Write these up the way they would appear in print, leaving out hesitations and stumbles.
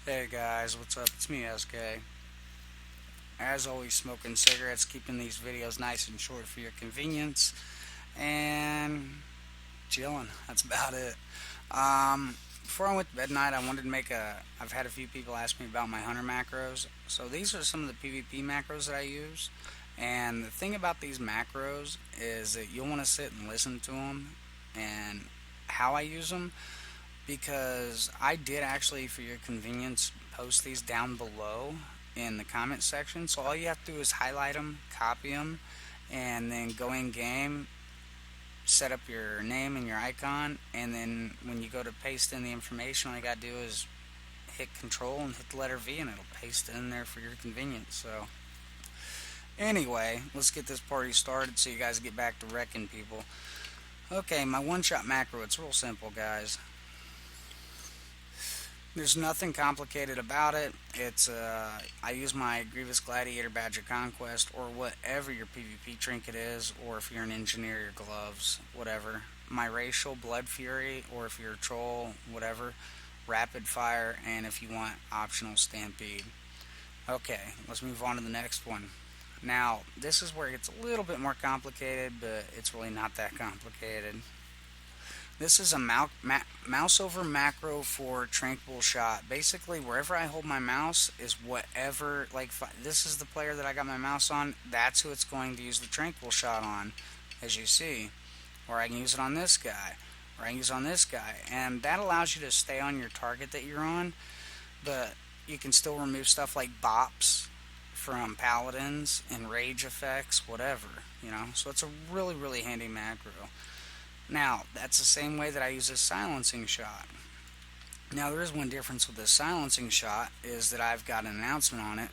Hey guys, what's up? It's me, SK. As always, smoking cigarettes, keeping these videos nice and short for your convenience, and chilling. That's about it. Before I went to bed tonight, I wanted to make a. I've had a few people ask me about my hunter macros. So these are some of the PvP macros that I use. And the thing about these macros is that you'll want to sit and listen to them and how I use them because I did actually, for your convenience, post these down below in the comment section. So all you have to do is highlight them, copy them, and then go in game, set up your name and your icon, and then when you go to paste in the information, all you got to do is hit Control and hit the letter V, and it'll paste it in there for your convenience. So anyway, let's get this party started so you guys get back to wrecking people. Okay, my one-shot macro. It's real simple, guys. There's nothing complicated about it. It's I use my Grievous Gladiator badge of Conquest or whatever your PvP trinket is, or if you're an engineer, your gloves, whatever. My racial Blood Fury, or if you're a troll, whatever. Rapid Fire, and if you want optional Stampede. Okay, let's move on to the next one. Now, this is where it gets a little bit more complicated, but it's really not that complicated. This is a mouse over macro for Tranquilizing Shot. Basically, wherever I hold my mouse is whatever, like, this is the player that I got my mouse on, that's who it's going to use the Tranquilizing Shot on, as you see. Or I can use it on this guy, or I can use it on this guy. And that allows you to stay on your target that you're on, but you can still remove stuff like bops from paladins and rage effects, whatever, you know. So it's a really, really handy macro. Now, that's the same way that I use a silencing shot. Now, there is one difference with this silencing shot is that I've got an announcement on it.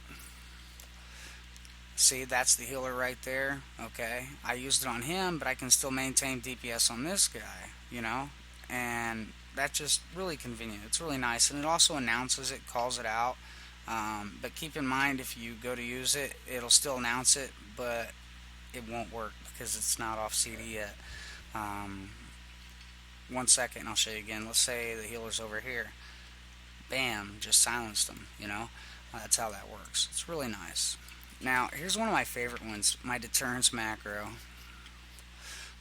See, that's the healer right there. Okay, I used it on him, but I can still maintain DPS on this guy, you know, and that's just really convenient. It's really nice, and it also announces it, calls it out. But keep in mind, if you go to use it, it'll still announce it, but it won't work because it's not off CD yet. Um, 1 second, and I'll show you again. Let's say the healer's over here. Bam, just silenced them, you know? That's how that works. It's really nice. Now, here's one of my favorite ones, my Deterrence Macro.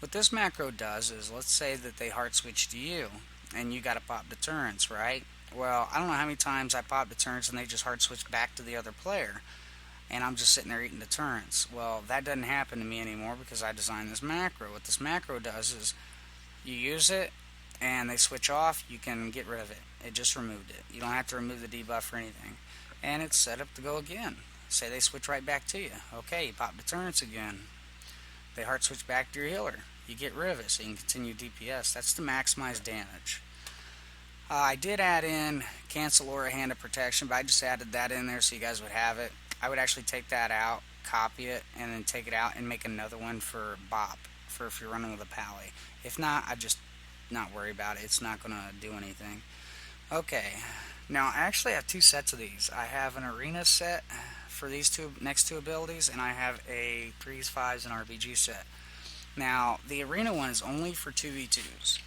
What this macro does is, let's say that they hard switch to you, and you gotta pop Deterrence, right? Well, I don't know how many times I pop Deterrence and they just hard switch back to the other player, and I'm just sitting there eating Deterrence. Well, that doesn't happen to me anymore because I designed this macro. What this macro does is, you use it, and they switch off, you can get rid of it. It just removed it. You don't have to remove the debuff or anything. And it's set up to go again. Say they switch right back to you. Okay, you pop Deterrence again. They hard switch back to your healer. You get rid of it so you can continue DPS. That's to maximize damage. I did add in cancelaura Hand of Protection, but I just added that in there so you guys would have it. I would actually take that out, copy it, and then take it out and make another one for Bop, for if you're running with a pally. If not, I just not worry about it. It's not going to do anything. Okay, now I actually have two sets of these. I have an arena set for these two next two abilities, and I have a 3s, 5s, and RPG set. Now, the arena one is only for 2v2s.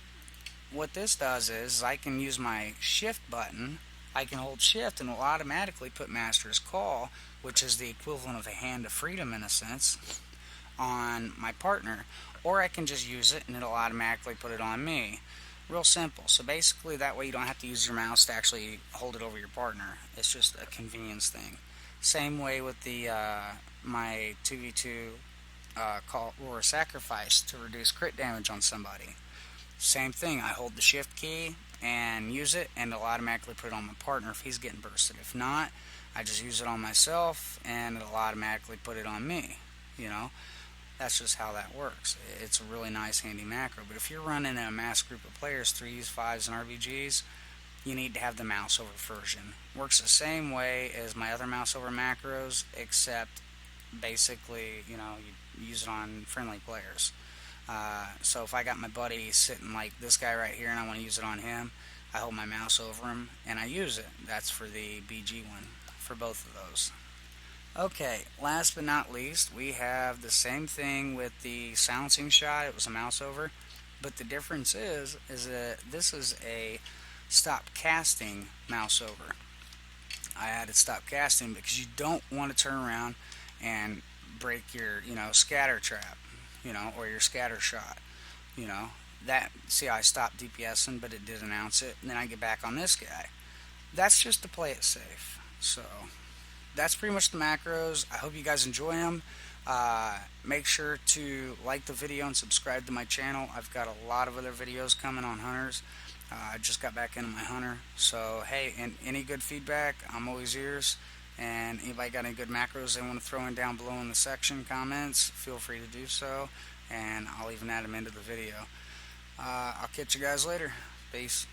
What this does is I can use my shift button. I can hold shift and it'll automatically put Master's Call, which is the equivalent of a Hand of Freedom in a sense, on my partner. Or I can just use it and it'll automatically put it on me. Real simple. So basically that way you don't have to use your mouse to actually hold it over your partner. It's just a convenience thing. Same way with the my 2v2 call or sacrifice to reduce crit damage on somebody. Same thing, I hold the shift key and use it, and it'll automatically put it on my partner if he's getting bursted. If not, I just use it on myself, and it'll automatically put it on me, you know? That's just how that works. It's a really nice, handy macro. But if you're running a mass group of players, 3s, 5s, and RBGs, you need to have the mouse over version. Works the same way as my other mouse over macros, except basically, you know, you use it on friendly players. So if I got my buddy sitting like this guy right here and I want to use it on him, I hold my mouse over him and I use it. That's for the BG one, for both of those. Okay, last but not least, we have the same thing with the silencing shot. It was a mouse over, but the difference is that this is a stop casting mouse over. I added stop casting because you don't want to turn around and break your, scatter trap, or your scatter shot, you know. That, see, I stopped DPSing, but it did announce it, and then I get back on this guy. That's just to play it safe. So that's pretty much the macros. I hope you guys enjoy them. Make sure to like the video and subscribe to my channel. I've got a lot of other videos coming on hunters. I just got back into my hunter. So, hey, and any good feedback, I'm always ears. And anybody got any good macros they want to throw in down below in the section comments, feel free to do so. And I'll even add them into the video. I'll catch you guys later. Peace.